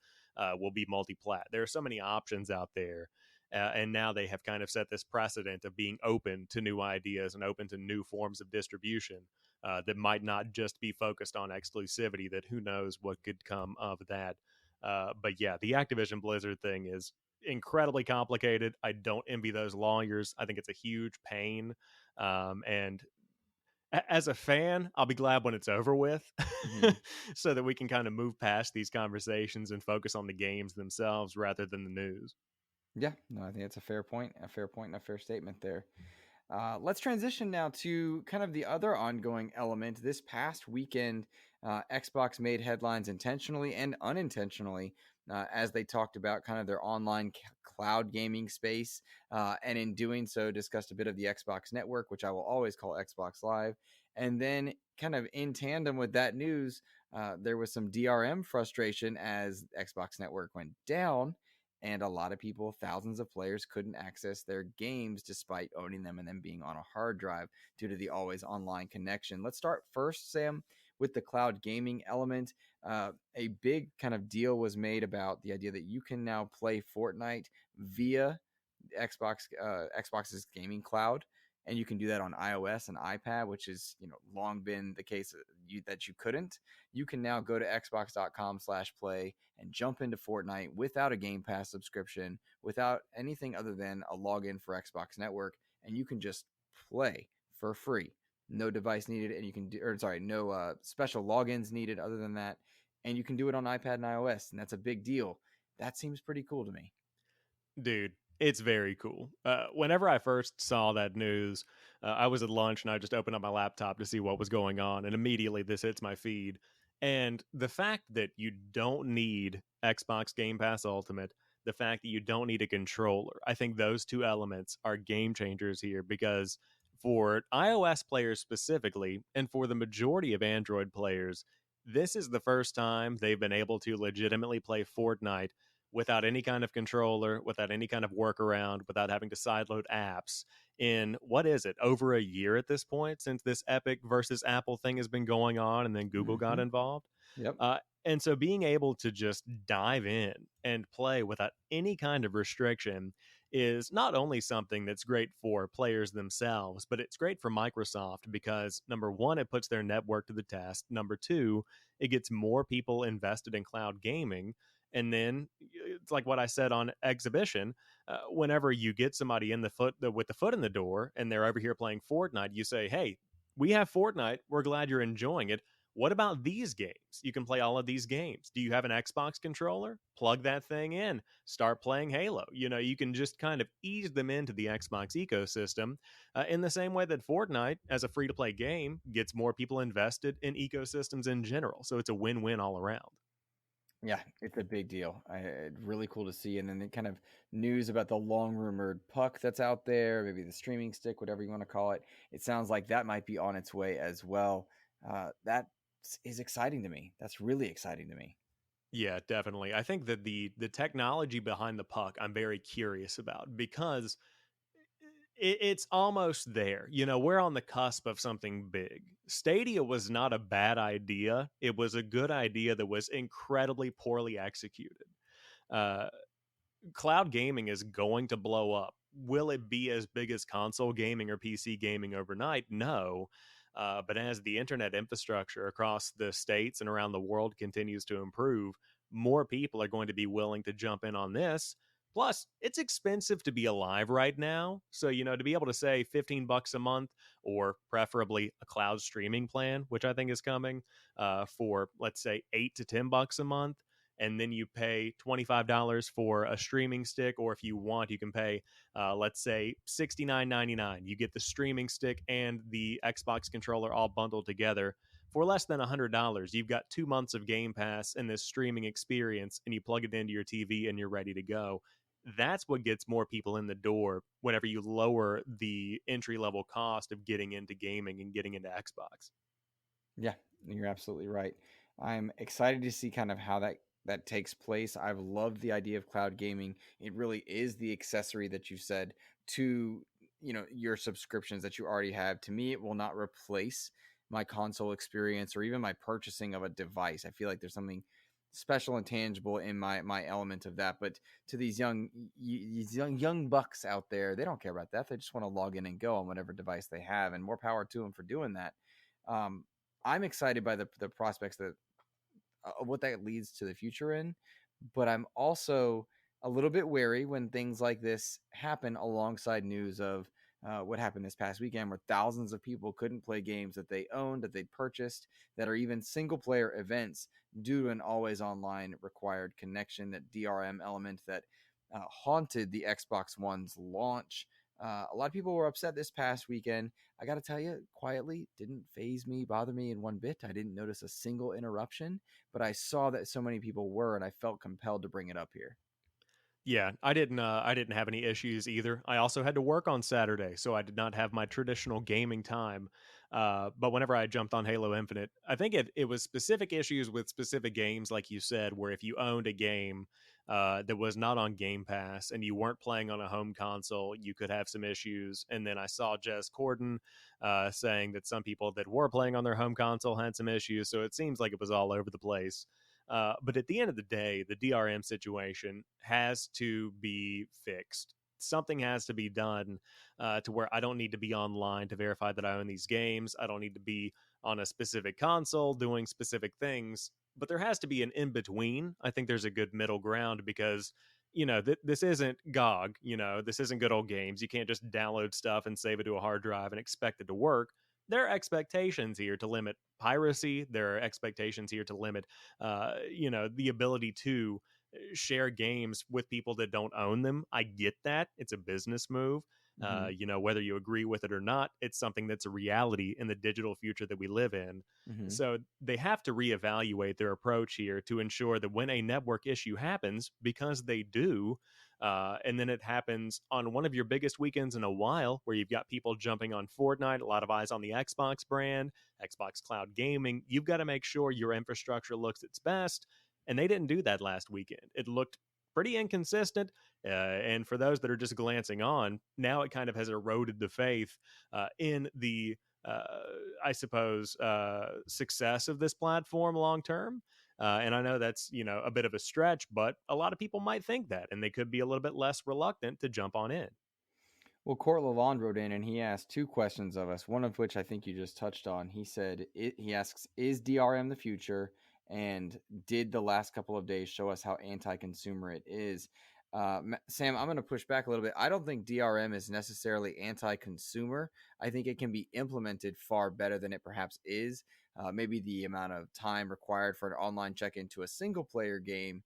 [SPEAKER 3] will be multi-plat. There are so many options out there. And now they have kind of set this precedent of being open to new ideas and open to new forms of distribution that might not just be focused on exclusivity, that who knows what could come of that. But yeah, the Activision Blizzard thing is incredibly complicated. I don't envy those lawyers. I think it's a huge pain. And as a fan, I'll be glad when it's over with so that we can kind of move past these conversations and focus on the games themselves rather than the news.
[SPEAKER 2] Yeah, no, I think that's a fair point, and a fair statement there. Let's transition now to kind of the other ongoing element. This past weekend, Xbox made headlines intentionally and unintentionally as they talked about kind of their online cloud gaming space. And in doing so, discussed a bit of the Xbox network, which I will always call Xbox Live. And then, kind of in tandem with that news, there was some DRM frustration as Xbox network went down. And a lot of people, thousands of players, couldn't access their games despite owning them and them being on a hard drive due to the always online connection. Let's start first, Sam, with the cloud gaming element. A big kind of deal was made about the idea that you can now play Fortnite via Xbox's gaming cloud, and you can do that on iOS and iPad, which is long been the case that you couldn't. You can now go to xbox.com/play and jump into Fortnite without a Game Pass subscription, without anything other than a login for Xbox Network, and you can just play for free. No device needed, and you can no special logins needed other than that, and you can do it on iPad and iOS, and that's a big deal. That seems pretty cool to me.
[SPEAKER 3] Dude, it's very cool. Whenever I first saw that news, I was at lunch and I just opened up my laptop to see what was going on, and immediately this hits my feed. And the fact that you don't need Xbox Game Pass Ultimate, the fact that you don't need a controller, I think those two elements are game changers here because for iOS players specifically, and for the majority of Android players, this is the first time they've been able to legitimately play Fortnite without any kind of controller, without any kind of workaround, without having to sideload apps in, what is it, over a year at this point since this Epic versus Apple thing has been going on and then Google got involved.
[SPEAKER 2] Yep.
[SPEAKER 3] And so being able to just dive in and play without any kind of restriction is not only something that's great for players themselves, but it's great for Microsoft because number one, it puts their network to the test. Number two, it gets more people invested in cloud gaming. And then it's like what I said on Exhibition. Whenever you get somebody with the foot in the door and they're over here playing Fortnite, you say, hey, we have Fortnite. We're glad you're enjoying it. What about these games? You can play all of these games. Do you have an Xbox controller? Plug that thing in. Start playing Halo. You can just kind of ease them into the Xbox ecosystem in the same way that Fortnite, as a free-to-play game, gets more people invested in ecosystems in general. So it's a win-win all around.
[SPEAKER 2] Yeah, it's a big deal. Really cool to see. And then the kind of news about the long rumored puck that's out there, maybe the streaming stick, whatever you want to call it. It sounds like that might be on its way as well. That is exciting to me. That's really exciting to me.
[SPEAKER 3] Yeah, definitely. I think that the technology behind the puck, I'm very curious about because it's almost there. We're on the cusp of something big. Stadia was not a bad idea. It was a good idea that was incredibly poorly executed. Uh, Cloud gaming is going to blow up. Will it be as big as console gaming or PC gaming overnight? No. But as the internet infrastructure across the states and around the world continues to improve, more people are going to be willing to jump in on this. Plus, it's expensive to be alive right now. So, to be able to say $15 a month or preferably a cloud streaming plan, which I think is coming for, let's say, $8 to $10 a month. And then you pay $25 for a streaming stick, or if you want, you can pay, let's say, $69.99. You get the streaming stick and the Xbox controller all bundled together for less than $100, you've got 2 months of Game Pass and this streaming experience, and you plug it into your TV and you're ready to go. That's what gets more people in the door whenever you lower the entry level cost of getting into gaming and getting into Xbox.
[SPEAKER 2] Yeah, you're absolutely right. I'm excited to see kind of how that takes place. I've loved the idea of cloud gaming. It really is the accessory that you said to, your subscriptions that you already have. To me, it will not replace my console experience or even my purchasing of a device. I feel like there's something special and tangible in my element of that. But to these young bucks out there, they don't care about that. They just want to log in and go on whatever device they have, and more power to them for doing that. Um, I'm excited by the prospects that what that leads to the future in, but I'm also a little bit wary when things like this happen alongside news of what happened this past weekend, where thousands of people couldn't play games that they owned, that they purchased, that are even single player events due to an always online required connection, that DRM element that haunted the Xbox One's launch. A lot of people were upset this past weekend. I got to tell you, quietly, didn't phase me, bother me in one bit. I didn't notice a single interruption, but I saw that so many people were, and I felt compelled to bring it up here.
[SPEAKER 3] Yeah, I didn't have any issues either. I also had to work on Saturday, so I did not have my traditional gaming time. But whenever I jumped on Halo Infinite, I think it was specific issues with specific games, like you said, where if you owned a game that was not on Game Pass and you weren't playing on a home console, you could have some issues. And then I saw Jez Corden saying that some people that were playing on their home console had some issues. So it seems like it was all over the place. But at the end of the day, the DRM situation has to be fixed. Something has to be done to where I don't need to be online to verify that I own these games. I don't need to be on a specific console doing specific things. But there has to be an in between. I think there's a good middle ground because, this isn't GOG. This isn't good old games. You can't just download stuff and save it to a hard drive and expect it to work. There are expectations here to limit piracy. There are expectations here to limit, the ability to share games with people that don't own them. I get that. It's a business move. Whether you agree with it or not, it's something that's a reality in the digital future that we live in.
[SPEAKER 2] Mm-hmm.
[SPEAKER 3] So they have to reevaluate their approach here to ensure that when a network issue happens, because they do, and then it happens on one of your biggest weekends in a while, where you've got people jumping on Fortnite, a lot of eyes on the Xbox brand, Xbox Cloud Gaming. You've got to make sure your infrastructure looks its best. And they didn't do that last weekend. It looked pretty inconsistent. And for those that are just glancing on, now it kind of has eroded the faith in the, success of this platform long term. And I know that's, a bit of a stretch, but a lot of people might think that, and they could be a little bit less reluctant to jump on in.
[SPEAKER 2] Well, Court Lalonde wrote in and he asked two questions of us, one of which I think you just touched on. He said, he asks, is DRM the future? And did the last couple of days show us how anti-consumer it is? Sam, I'm going to push back a little bit. I don't think DRM is necessarily anti-consumer. I think it can be implemented far better than it perhaps is. Maybe the amount of time required for an online check-in to a single-player game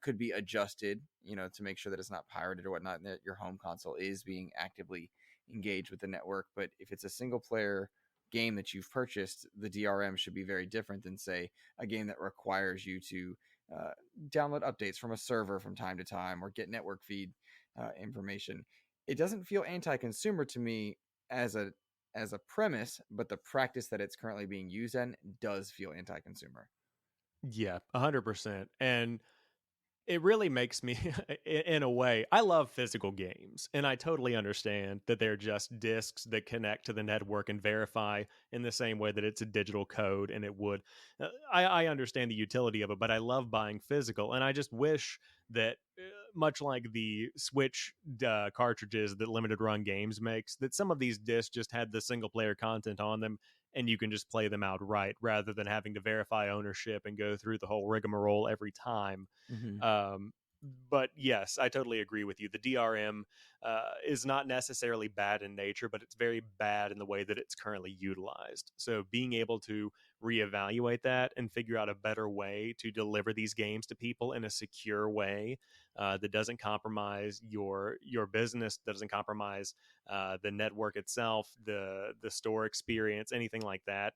[SPEAKER 2] could be adjusted, to make sure that it's not pirated or whatnot, and that your home console is being actively engaged with the network. But if it's a single-player game that you've purchased, the DRM should be very different than, say, a game that requires you to download updates from a server from time to time or get network feed information. It doesn't feel anti-consumer to me as a premise, but the practice that it's currently being used in does feel anti-consumer.
[SPEAKER 3] Yeah, 100%. And it really makes me, in a way, I love physical games, and I totally understand that they're just discs that connect to the network and verify in the same way that it's a digital code, and it would. I understand the utility of it, but I love buying physical, and I just wish that, much like the Switch cartridges that Limited Run Games makes, that some of these discs just had the single player content on them, and you can just play them outright rather than having to verify ownership and go through the whole rigmarole every time.
[SPEAKER 2] Mm-hmm.
[SPEAKER 3] But yes, I totally agree with you. The DRM is not necessarily bad in nature, but it's very bad in the way that it's currently utilized. So being able to reevaluate that and figure out a better way to deliver these games to people in a secure way that doesn't compromise your business, doesn't compromise the network itself, the store experience, anything like that.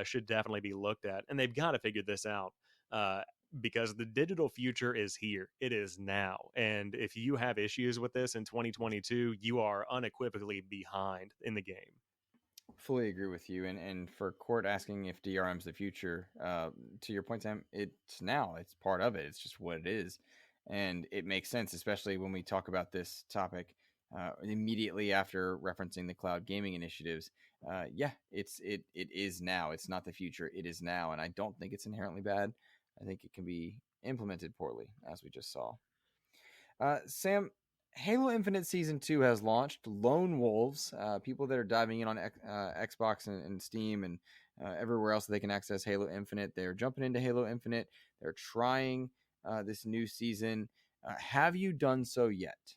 [SPEAKER 3] should definitely be looked at. And they've got to figure this out. Because the digital future is here. It is now. And if you have issues with this in 2022, you are unequivocally behind in the game.
[SPEAKER 2] Fully agree with you. And for Court asking if DRM's the future, to your point, Sam, it's now. It's part of it. It's just what it is. And it makes sense, especially when we talk about this topic immediately after referencing the cloud gaming initiatives. It is now. It's not the future. It is now. And I don't think it's inherently bad. I think it can be implemented poorly, as we just saw. Sam, Halo Infinite Season 2 has launched. Lone Wolves, people that are diving in on Xbox and Steam and everywhere else that they can access Halo Infinite, they're jumping into Halo Infinite. They're trying this new season. Have you done so yet?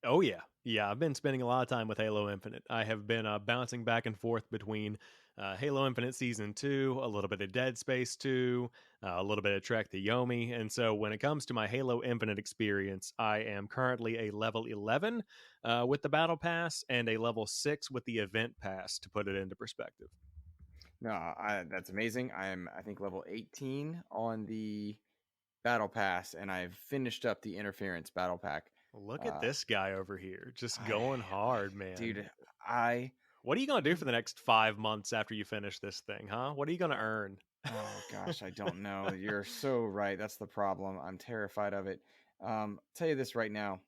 [SPEAKER 3] Oh, yeah. Yeah, I've been spending a lot of time with Halo Infinite. I have been bouncing back and forth between Halo Infinite Season 2, a little bit of Dead Space 2, a little bit of Trek to Yomi. And so when it comes to my Halo Infinite experience, I am currently a level 11 with the Battle Pass and a level 6 with the Event Pass, to put it into perspective.
[SPEAKER 2] No, that's amazing. I think, level 18 on the Battle Pass, and I've finished up the Interference Battle Pack.
[SPEAKER 3] Look at this guy over here, just going hard, man.
[SPEAKER 2] Dude,
[SPEAKER 3] what are you going to do for the next 5 months after you finish this thing, huh? What are you going to earn?
[SPEAKER 2] Oh, gosh, I don't know. You're so right. That's the problem. I'm terrified of it. Tell you this right now.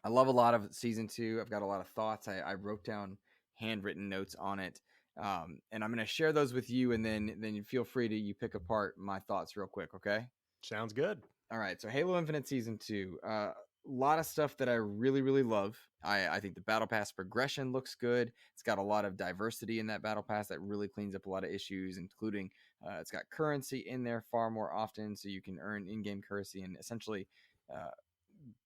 [SPEAKER 2] I love a lot of Season 2. I've got a lot of thoughts. I wrote down handwritten notes on it. And I'm going to share those with you, and then you feel free to you pick apart my thoughts real quick, okay?
[SPEAKER 3] Sounds good.
[SPEAKER 2] All right, so Halo Infinite Season 2. A lot of stuff that I really, really love. I think the Battle Pass progression looks good. It's got a lot of diversity in that Battle Pass that really cleans up a lot of issues, including it's got currency in there far more often, so you can earn in-game currency and essentially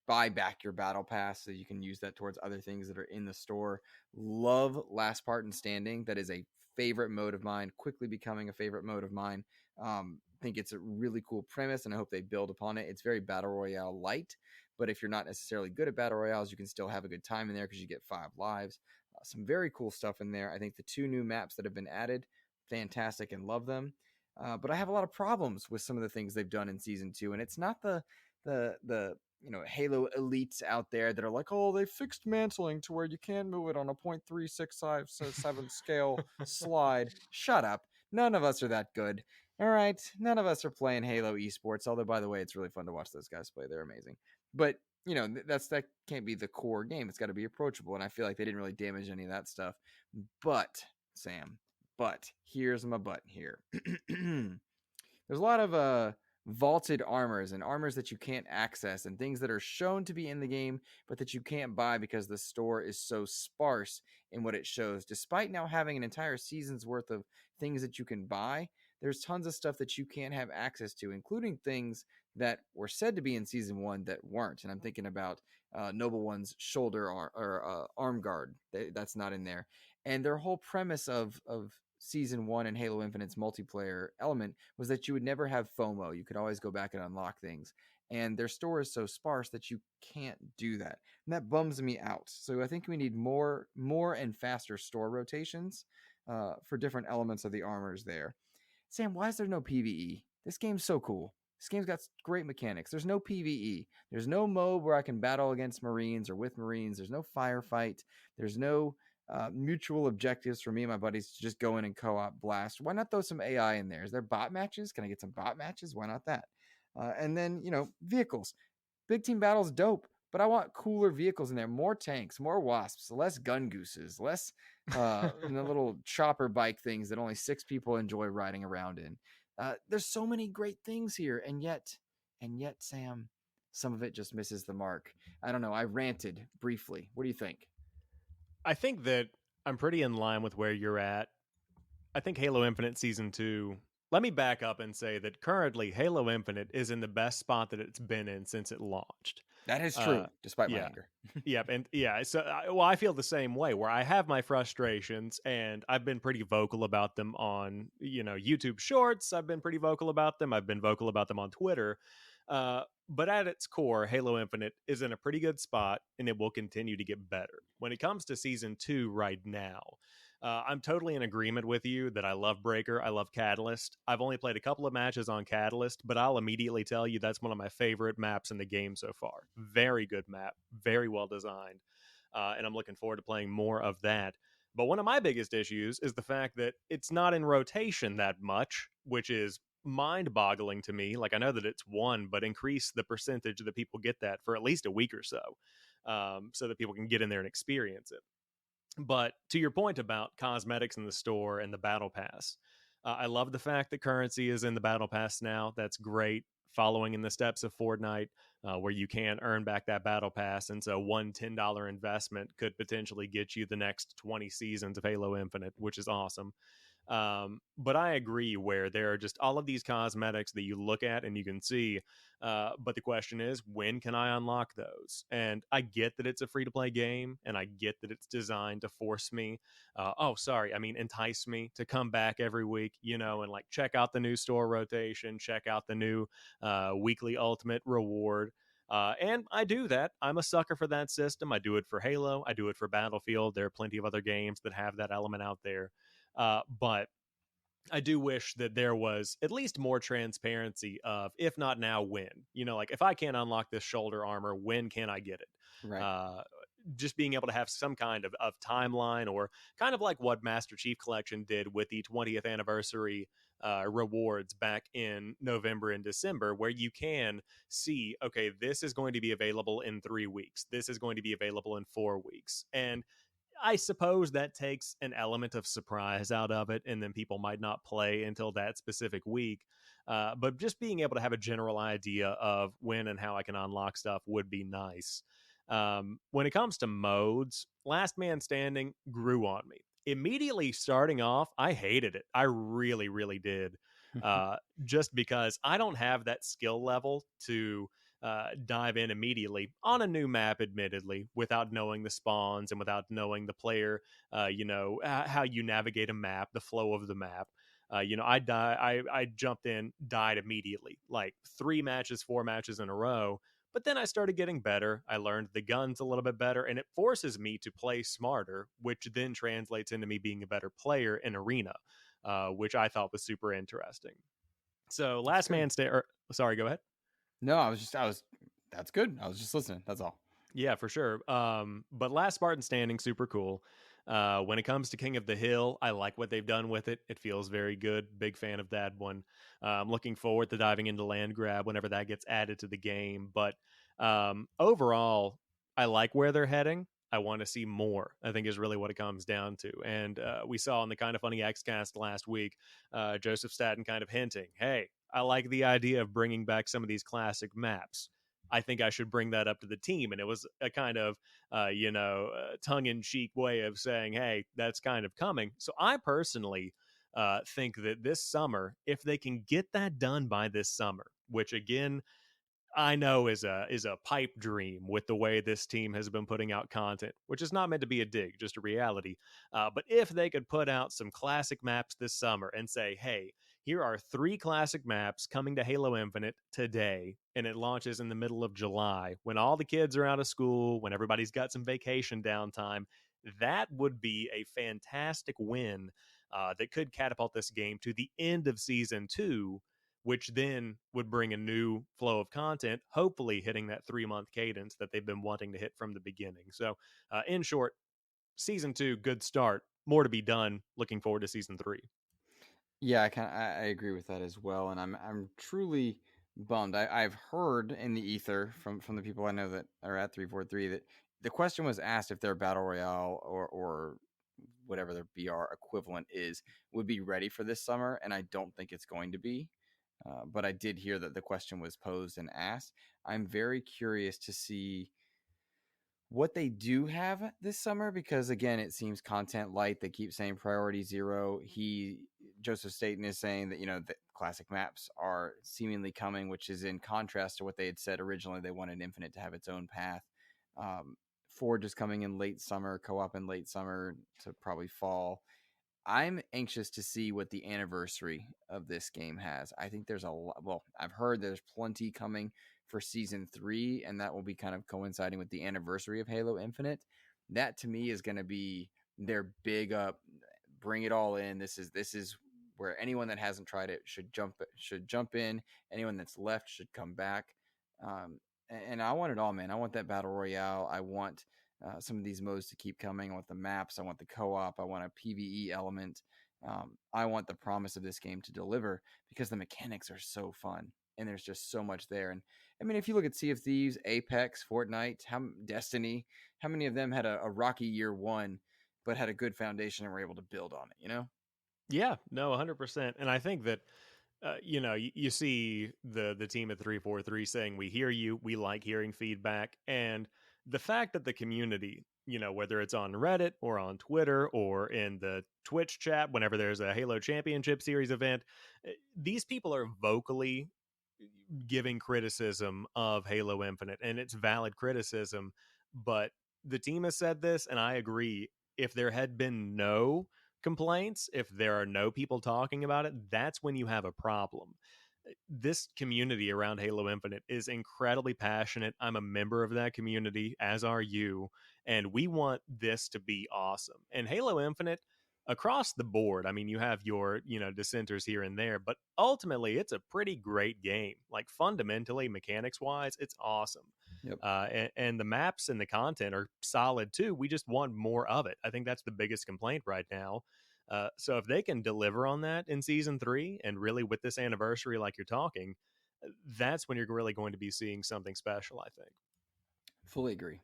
[SPEAKER 2] buy back your Battle Pass so you can use that towards other things that are in the store. Love Last Part Standing. That is a favorite mode of mine, quickly becoming a favorite mode of mine. Think it's a really cool premise, and I hope they build upon it. It's very Battle Royale light, but if you're not necessarily good at Battle Royales, you can still have a good time in there because you get 5 lives. Some very cool stuff in there. I think the 2 new maps that have been added, fantastic, and love them. But I have a lot of problems with some of the things they've done in Season 2, and it's not the Halo elites out there that are like, oh, they fixed mantling to where you can move it on a 0.3657 scale slide. Shut up. None of us are that good. All right. None of us are playing Halo esports, although, by the way, it's really fun to watch those guys play. They're amazing. But, that can't be the core game. It's got to be approachable, and I feel like they didn't really damage any of that stuff. But, Sam, here's my but here. There's a lot of vaulted armors and armors that you can't access and things that are shown to be in the game but that you can't buy because the store is so sparse in what it shows. Despite now having an entire season's worth of things that you can buy, there's tons of stuff that you can't have access to, including things that were said to be in Season 1 that weren't. And I'm thinking about Noble One's shoulder or arm guard. That's not in there. And their whole premise of Season 1 and Halo Infinite's multiplayer element was that you would never have FOMO. You could always go back and unlock things. And their store is so sparse that you can't do that. And that bums me out. So I think we need more and faster store rotations for different elements of the armors there. Sam, why is there no PvE? This game's so cool. This game's got great mechanics. There's no PvE. There's no mode where I can battle against Marines or with Marines. There's no firefight. There's no mutual objectives for me and my buddies to just go in and co-op blast. Why not throw some AI in there? Is there bot matches? Can I get some bot matches? Why not that? And then, vehicles. Big team battle's dope, but I want cooler vehicles in there. More tanks, more wasps, less gun gooses, less the little chopper bike things that only 6 people enjoy riding around in. There's so many great things here, and yet, Sam, some of it just misses the mark. I don't know. I ranted briefly. What do you think?
[SPEAKER 3] I think that I'm pretty in line with where you're at. I think Halo Infinite Season 2, let me back up and say that currently Halo Infinite is in the best spot that it's been in since it launched.
[SPEAKER 2] That is true, despite my anger.
[SPEAKER 3] Yep, and so I feel the same way, where I have my frustrations, and I've been pretty vocal about them on YouTube Shorts. I've been pretty vocal about them. I've been vocal about them on Twitter. But at its core, Halo Infinite is in a pretty good spot, and it will continue to get better. When it comes to Season 2 right now, I'm totally in agreement with you that I love Breaker. I love Catalyst. I've only played a couple of matches on Catalyst, but I'll immediately tell you that's one of my favorite maps in the game so far. Very good map, very well designed, and I'm looking forward to playing more of that. But one of my biggest issues is the fact that it's not in rotation that much, which is mind boggling to me. Like, I know that it's one, but increase the percentage that people get that for at least a week or so that people can get in there and experience it. But to your point about cosmetics in the store and the battle pass, I love the fact that currency is in the battle pass now. That's great. Following in the steps of Fortnite, where you can earn back that battle pass. And so one $10 investment could potentially get you the next 20 seasons of Halo Infinite, which is awesome. But I agree where there are just all of these cosmetics that you look at and you can see. But the question is, when can I unlock those? And I get that it's a free to play game, and I get that it's designed to force me, entice me to come back every week, and like check out the new store rotation, check out the new weekly ultimate reward. And I do that. I'm a sucker for that system. I do it for Halo. I do it for Battlefield. There are plenty of other games that have that element out there. But I do wish that there was at least more transparency of, if not now, when. Like if I can't unlock this shoulder armor, when can I get it?
[SPEAKER 2] Right.
[SPEAKER 3] Just being able to have some kind of timeline, or kind of like what Master Chief Collection did with the 20th anniversary rewards back in November and December, where you can see, okay, this is going to be available in 3 weeks. This is going to be available in 4 weeks. And I suppose that takes an element of surprise out of it, and then people might not play until that specific week. But just being able to have a general idea of when and how I can unlock stuff would be nice. When it comes to modes, Last Man Standing grew on me. Immediately starting off, I hated it. I really, really did. Just because I don't have that skill level to dive in immediately on a new map, admittedly, without knowing the spawns and without knowing the player, how you navigate a map, the flow of the map. I jumped in, died immediately, like 3 matches, 4 matches in a row. But then I started getting better. I learned the guns a little bit better, and it forces me to play smarter, which then translates into me being a better player in Arena, which I thought was super interesting. So sorry, go ahead.
[SPEAKER 2] No, that's good. I was just listening. That's all.
[SPEAKER 3] Yeah, for sure. But Last Spartan Standing, super cool. When it comes to King of the Hill, I like what they've done with it. It feels very good. Big fan of that one. I'm looking forward to diving into Land Grab whenever that gets added to the game. But overall, I like where they're heading. I want to see more, I think, is really what it comes down to. And we saw in the Kind of Funny Xcast last week, Joseph Staten kind of hinting, hey, I like the idea of bringing back some of these classic maps. I think I should bring that up to the team. And it was a kind of, tongue-in-cheek way of saying, hey, that's kind of coming. So I personally think that this summer, if they can get that done by this summer, which again, I know is a pipe dream with the way this team has been putting out content, which is not meant to be a dig, just a reality. But if they could put out some classic maps this summer and say, hey, here are 3 classic maps coming to Halo Infinite today, and it launches in the middle of July, when all the kids are out of school, when everybody's got some vacation downtime, that would be a fantastic win that could catapult this game to the end of Season 2, which then would bring a new flow of content, hopefully hitting that 3-month cadence that they've been wanting to hit from the beginning. So, in short, Season 2, good start. More to be done. Looking forward to Season 3.
[SPEAKER 2] Yeah, I agree with that as well, and I'm truly bummed. I've heard in the ether from the people I know that are at 343 that the question was asked if their battle royale or whatever their BR equivalent is would be ready for this summer, and I don't think it's going to be. But I did hear that the question was posed and asked. I'm very curious to see what they do have this summer, because again, it seems content light. They keep saying priority 0. Joseph Staten is saying that the classic maps are seemingly coming, which is in contrast to what they had said originally. They wanted Infinite to have its own path. Forge is coming in late summer, co-op in late summer to probably fall. I'm anxious to see what the anniversary of this game has. I think there's a lot. Well, I've heard there's plenty coming for Season 3, and that will be kind of coinciding with the anniversary of Halo Infinite. That to me is going to be their big up. bring it all in. This is where anyone that hasn't tried it should jump in. Anyone that's left should come back. And I want it all, man. I want that battle royale. I want some of these modes to keep coming. I want the maps. I want the co-op. I want a PvE element. I want the promise of this game to deliver because the mechanics are so fun and there's just so much there. And I mean, if you look at Sea of Thieves, Apex, Fortnite, Destiny, how many of them had a rocky year one, but had a good foundation and were able to build on it, you know?
[SPEAKER 3] Yeah, no, 100%. And I think that you see the team at 343 saying, we hear you, we like hearing feedback. And the fact that the community, whether it's on Reddit or on Twitter or in the Twitch chat, whenever there's a Halo Championship Series event, these people are vocally giving criticism of Halo Infinite, and it's valid criticism. But the team has said this, and I agree. If there had been no complaints, if there are no people talking about it, that's when you have a problem. This community around Halo Infinite is incredibly passionate. I'm a member of that community, as are you, and we want this to be awesome. And Halo Infinite, across the board, I mean, you have your, dissenters here and there, but ultimately it's a pretty great game. Like fundamentally, mechanics wise, it's awesome.
[SPEAKER 2] Yep.
[SPEAKER 3] And the maps and the content are solid too. We just want more of it. I think that's the biggest complaint right now. So if they can deliver on that in season 3 and really with this anniversary, like you're talking, that's when you're really going to be seeing something special, I think.
[SPEAKER 2] Fully agree.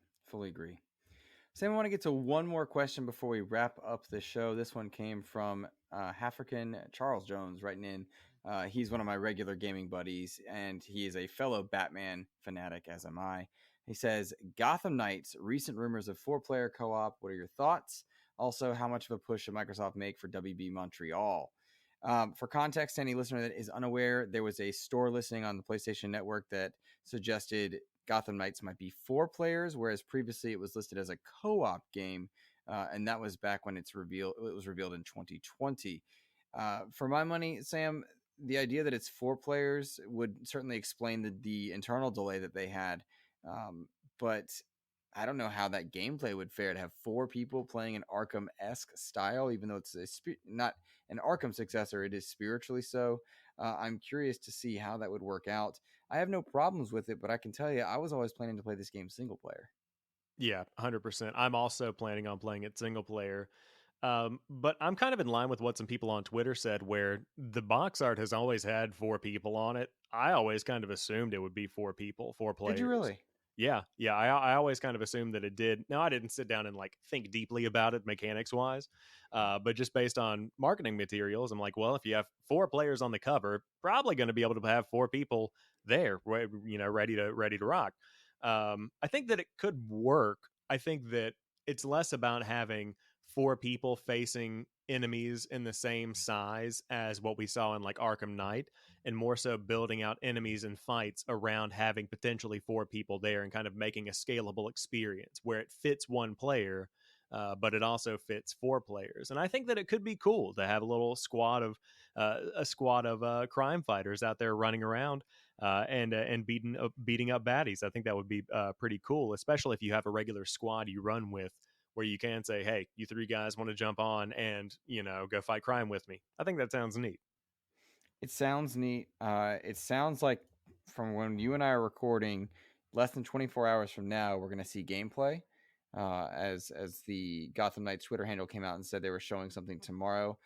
[SPEAKER 2] Sam, I want to get to one more question before we wrap up the show. This one came from African Charles Jones writing in. He's one of my regular gaming buddies, and he is a fellow Batman fanatic, as am I. He says, Gotham Knights, recent rumors of 4-player co-op. What are your thoughts? Also, how much of a push should Microsoft make for WB Montreal? For context, any listener that is unaware, there was a store listing on the PlayStation Network that suggested Gotham Knights might be 4 players, whereas previously it was listed as a co-op game, and that was back when it was revealed in 2020. For my money, Sam, the idea that it's 4 players would certainly explain the internal delay that they had, but I don't know how that gameplay would fare to have 4 people playing an Arkham-esque style, even though it's not an Arkham successor, it is spiritually so. I'm curious to see how that would work out. I have no problems with it, but I can tell you, I was always planning to play this game single player.
[SPEAKER 3] Yeah, 100%. I'm also planning on playing it single player. But I'm kind of in line with what some people on Twitter said, where the box art has always had 4 people on it. I always kind of assumed it would be 4 people, 4 players.
[SPEAKER 2] Did you really?
[SPEAKER 3] Yeah. I always kind of assumed that it did. Now, I didn't sit down and think deeply about it mechanics wise, but just based on marketing materials, I'm like, well, if you have 4 players on the cover, probably going to be able to have 4 people there, ready to rock. I think that it could work. I think that it's less about having 4 people facing enemies in the same size as what we saw in Arkham Knight, and more so building out enemies and fights around having potentially 4 people there and kind of making a scalable experience where it fits 1 player, but it also fits 4 players. And I think that it could be cool to have a squad of crime fighters out there running around and beating up baddies. I think that would be pretty cool, especially if you have a regular squad you run with, where you can say, hey, you 3 guys want to jump on and, go fight crime with me. I think that sounds neat.
[SPEAKER 2] It sounds neat. It sounds like from when you and I are recording, less than 24 hours from now, we're going to see gameplay. As the Gotham Knights Twitter handle came out and said they were showing something tomorrow.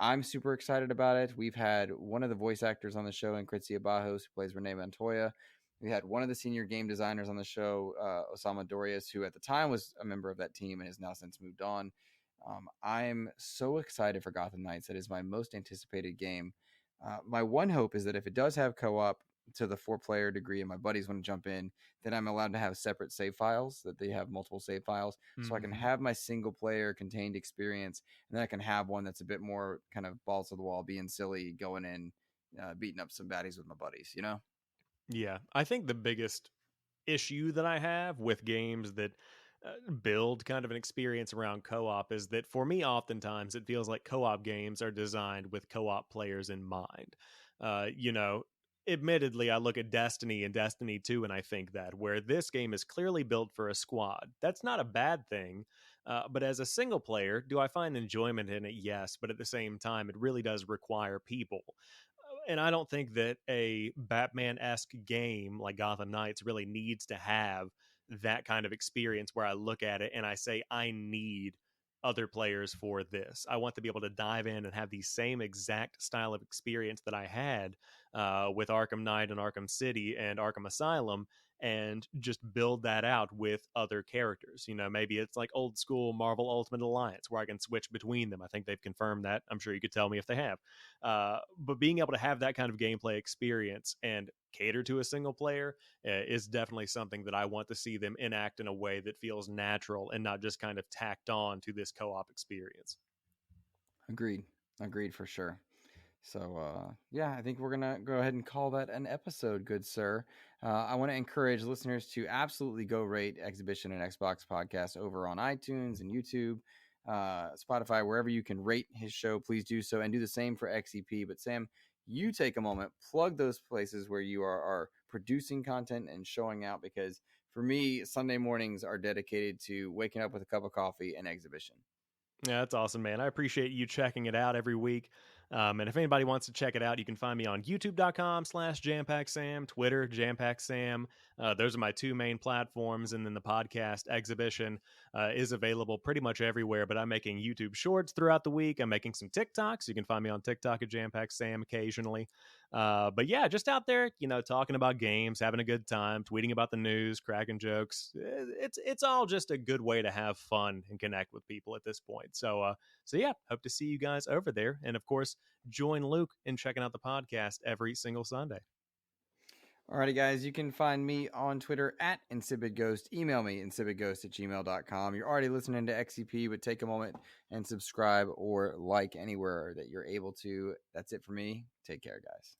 [SPEAKER 2] I'm super excited about it. We've had one of the voice actors on the show, Incrizia Bajos, who plays Renee Montoya. We had one of the senior game designers on the show, Osama Dorias, who at the time was a member of that team and has now since moved on. I'm so excited for Gotham Knights. That is my most anticipated game. My one hope is that if it does have co-op to the 4-player degree and my buddies want to jump in, then I'm allowed to have separate save files, that they have multiple save files. So I can have my single player contained experience, and then I can have one that's a bit more kind of balls to the wall, being silly, going in, beating up some baddies with my buddies,
[SPEAKER 3] Yeah, I think the biggest issue that I have with games that build kind of an experience around co-op is that for me, oftentimes it feels like co-op games are designed with co-op players in mind. admittedly, I look at Destiny and Destiny 2, and I think that where this game is clearly built for a squad. That's not a bad thing. But as a single player, do I find enjoyment in it? Yes. But at the same time, it really does require people. And I don't think that a Batman-esque game like Gotham Knights really needs to have that kind of experience where I look at it and I say, I need other players for this. I want to be able to dive in and have the same exact style of experience that I had with Arkham Knight and Arkham City and Arkham Asylum, and just build that out with other characters. You know, maybe it's like old school Marvel Ultimate Alliance where I can switch between them. I think they've confirmed that. I'm sure you could tell me if they have. But being able to have that kind of gameplay experience and cater to a single player is definitely something that I want to see them enact in a way that feels natural and not just kind of tacked on to this co-op experience.
[SPEAKER 2] Agreed for sure. So, yeah, I think we're going to go ahead and call that an episode, good sir. I want to encourage listeners to absolutely go rate Exhibition and Xbox podcast over on iTunes and YouTube, Spotify, wherever you can rate his show. Please do so, and do the same for XEP. But Sam, you take a moment, plug those places where you are producing content and showing out, because for me, Sunday mornings are dedicated to waking up with a cup of coffee and Exhibition.
[SPEAKER 3] Yeah, that's awesome, man. I appreciate you checking it out every week. And if anybody wants to check it out, you can find me on youtube.com/JampackSam, Twitter, JampackSam. Those are my two main platforms. And then the podcast Exhibition is available pretty much everywhere. But I'm making YouTube shorts throughout the week. I'm making some TikToks. You can find me on TikTok at JampackSam occasionally. But yeah, just out there, you know, talking about games, having a good time, tweeting about the news, cracking jokes. It's all just a good way to have fun and connect with people at this point. So yeah, hope to see you guys over there. And of course, join Luke in checking out the podcast every single Sunday.
[SPEAKER 2] Alrighty, guys, you can find me on Twitter at InsipidGhost. Email me, insipidghost@gmail.com. You're already listening to XCP, but take a moment and subscribe or like anywhere that you're able to. That's it for me. Take care, guys.